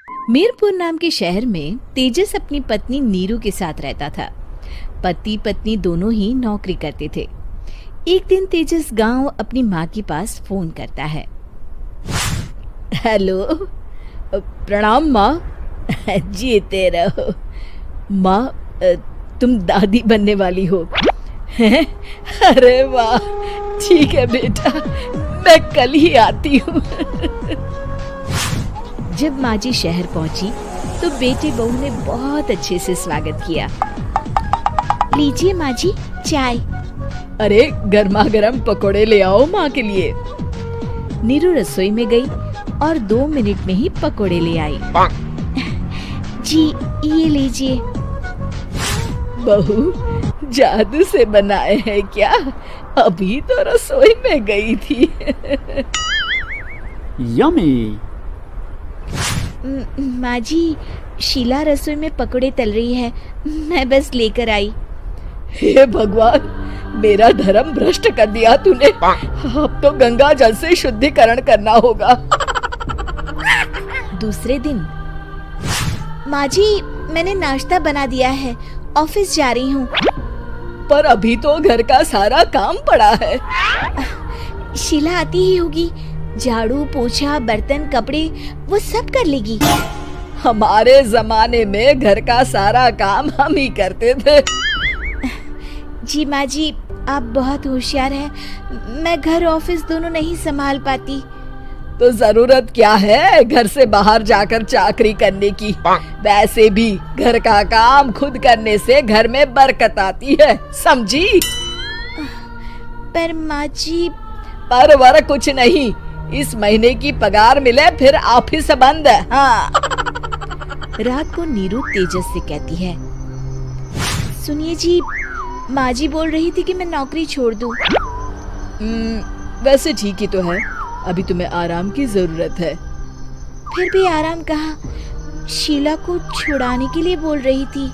मीरपुर नाम के शहर में तेजस अपनी पत्नी नीरू के साथ रहता था। पति पत्नी दोनों ही नौकरी करते थे। एक दिन तेजस गांव अपनी माँ के पास फोन करता है। हेलो, प्रणाम माँ। जीते रहो माँ, तुम दादी बनने वाली हो हैं? अरे वाह, ठीक है बेटा, मैं कल ही आती हूँ। जब माँ जी शहर पहुंची तो बेटे बहू ने बहुत अच्छे से स्वागत किया। लीजिए माँ जी चाय। अरे गर्मा गर्म पकोड़े ले आओ माँ के लिए। नीरू रसोई में गई और 2 मिनट में ही पकोड़े ले आई। जी ये लीजिए। बहू जादू से बनाए हैं क्या? अभी तो रसोई में गई थी। यम्मी। माँ जी, शीला रसोई में पकोड़े तल रही है, मैं बस लेकर आई। हे भगवान, मेरा धर्म भ्रष्ट कर दिया तूने। अब तो गंगा जल से शुद्धिकरण करना होगा। दूसरे दिन, माँ जी मैंने नाश्ता बना दिया है, ऑफिस जा रही हूँ। पर अभी तो घर का सारा काम पड़ा है। शीला आती ही होगी, झाड़ू पोछा बर्तन कपड़े वो सब कर लेगी। हमारे जमाने में घर का सारा काम हम ही करते थे। जी माँ जी, आप बहुत होशियार हैं, मैं घर ऑफिस दोनों नहीं संभाल पाती। तो जरूरत क्या है घर से बाहर जाकर चाकरी करने की? वैसे भी घर का काम खुद करने से घर में बरकत आती है, समझी? पर माँ जी। पर वर कुछ नहीं, इस महीने की पगार मिले फिर ऑफिस बंद। हाँ। रात को नीरू तेजस से कहती है, सुनिए जी, माँ जी बोल रही थी कि मैं नौकरी छोड़ दूं। वैसे ठीक ही तो है, अभी तुम्हें आराम की जरूरत है। फिर भी आराम कहाँ, शीला को छुड़ाने के लिए बोल रही थी।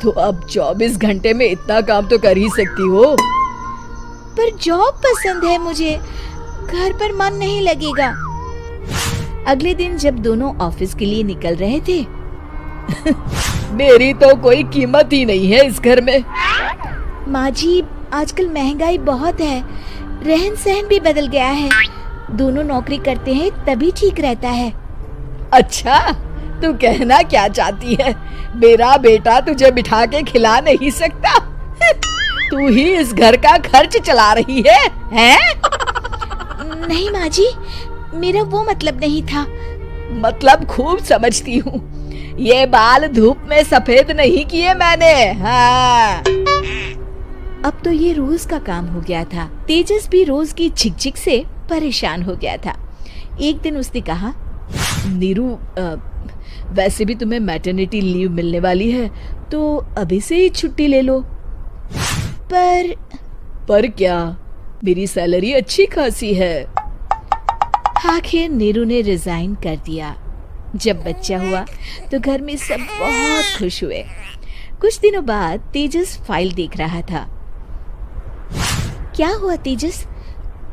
तो अब 24 घंटे में इतना काम तो कर ही सकती हो। पर जॉब पसंद है मुझे, घर पर मन नहीं लगेगा। अगले दिन जब दोनों ऑफिस के लिए निकल रहे थे, मेरी तो कोई कीमत ही नहीं है इस घर में। माँ जी, आजकल महंगाई बहुत है, रहन सहन भी बदल गया है, दोनों नौकरी करते हैं तभी ठीक रहता है। अच्छा, तू कहना क्या चाहती है? मेरा बेटा तुझे बिठा के खिला नहीं सकता? तू ही इस घर का खर्च चला रही है, हैं? नहीं माँ जी, मेरा वो मतलब नहीं था। मतलब खूब समझती हूँ, ये बाल धूप में सफेद नहीं किए मैंने। हाँ। अब तो ये रोज का काम हो गया था। तेजस भी रोज की झिकझिक से परेशान हो गया था। एक दिन उसने कहा, नीरू, वैसे भी तुम्हें मैटरनिटी लीव मिलने वाली है, तो अभी से ही छुट्टी ले लो। पर क्या, मेरी सैलरी अच्छी खासी है। आखिर नीरू ने रिजाइन कर दिया। जब बच्चा हुआ तो घर में सब बहुत खुश हुए। कुछ दिनों बाद तेजस फाइल देख रहा था। क्या हुआ तेजस,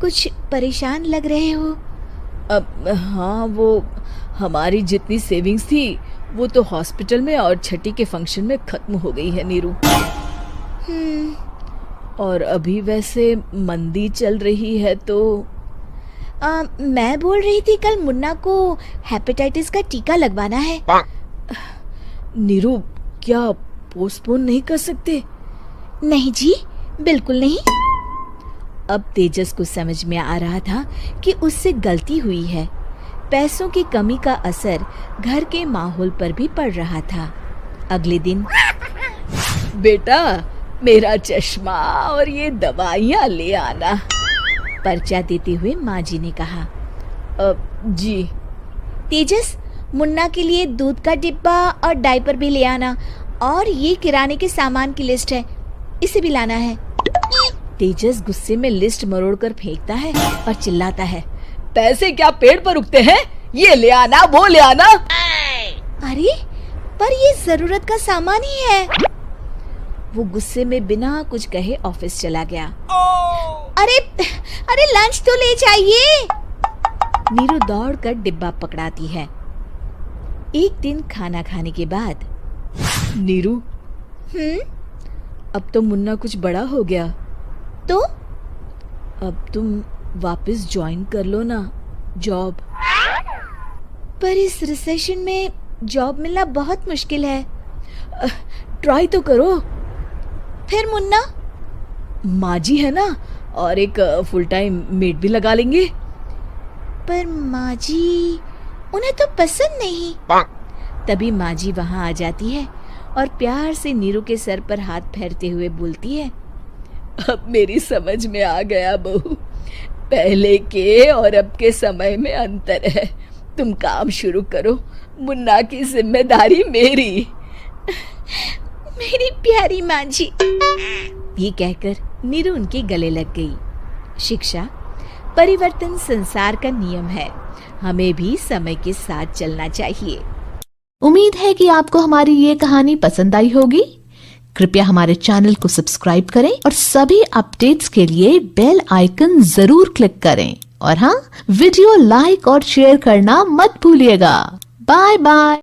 कुछ परेशान लग रहे हो? हाँ, वो हमारी जितनी सेविंग्स थी वो तो हॉस्पिटल में और छठी के फंक्शन में खत्म हो गई है नीरू। और अभी वैसे मंदी चल रही है तो मैं बोल रही थी कल मुन्ना को हेपेटाइटिस का टीका लगवाना है। नीरू, क्या पोस्टपोन नहीं कर सकते? नहीं जी, बिल्कुल नहीं। अब तेजस को समझ में आ रहा था कि उससे गलती हुई है। पैसों की कमी का असर घर के माहौल पर भी पड़ रहा था। अगले दिन, बेटा मेरा चश्मा और ये दवाइयाँ ले आना, पर्चा देते हुए माँ जी ने कहा। जी। तेजस, मुन्ना के लिए दूध का डिब्बा और डायपर भी ले आना, और ये किराने के सामान की लिस्ट है, इसे भी लाना है। तेजस गुस्से में लिस्ट मरोड़कर फेंकता है और चिल्लाता है, पैसे क्या पेड़ पर उगते हैं? ये ले आना, वो ले आना। अरे पर ये जरूरत का सामान ही है। वो गुस्से में बिना कुछ कहे ऑफिस चला गया। अरे लंच तो ले जाइए। नीरू दौड़कर डिब्बा पकड़ाती है। एक दिन खाना खाने के बाद, नीरू, अब तो मुन्ना कुछ बड़ा हो गया, तो अब तुम वापस ज्वाइन कर लो ना जॉब। पर इस रिसेशन में जॉब मिलना बहुत मुश्किल है। ट्राई तो करो। फिर मुन्ना? माँ जी है ना, और एक फुल टाइम मेड भी लगा लेंगे। पर माँ जी, उन्हें तो पसंद नहीं। तभी माँ जी वहाँ आ जाती है और प्यार से नीरू के सर पर हाथ फेरते हुए बोलती है, अब मेरी समझ में आ गया बहू, पहले के और अब के समय में अंतर है। तुम काम शुरू करो, मुन्ना की जिम्मेदारी मेरी। मेरी प्यारी माँ जी। ये कहकर नीरू उनके गले लग गई। शिक्षा, परिवर्तन संसार का नियम है, हमें भी समय के साथ चलना चाहिए। उम्मीद है कि आपको हमारी ये कहानी पसंद आई होगी। कृपया हमारे चैनल को सब्सक्राइब करें और सभी अपडेट्स के लिए बेल आइकन जरूर क्लिक करें। और हाँ, वीडियो लाइक और शेयर करना मत भूलिएगा। Bye bye.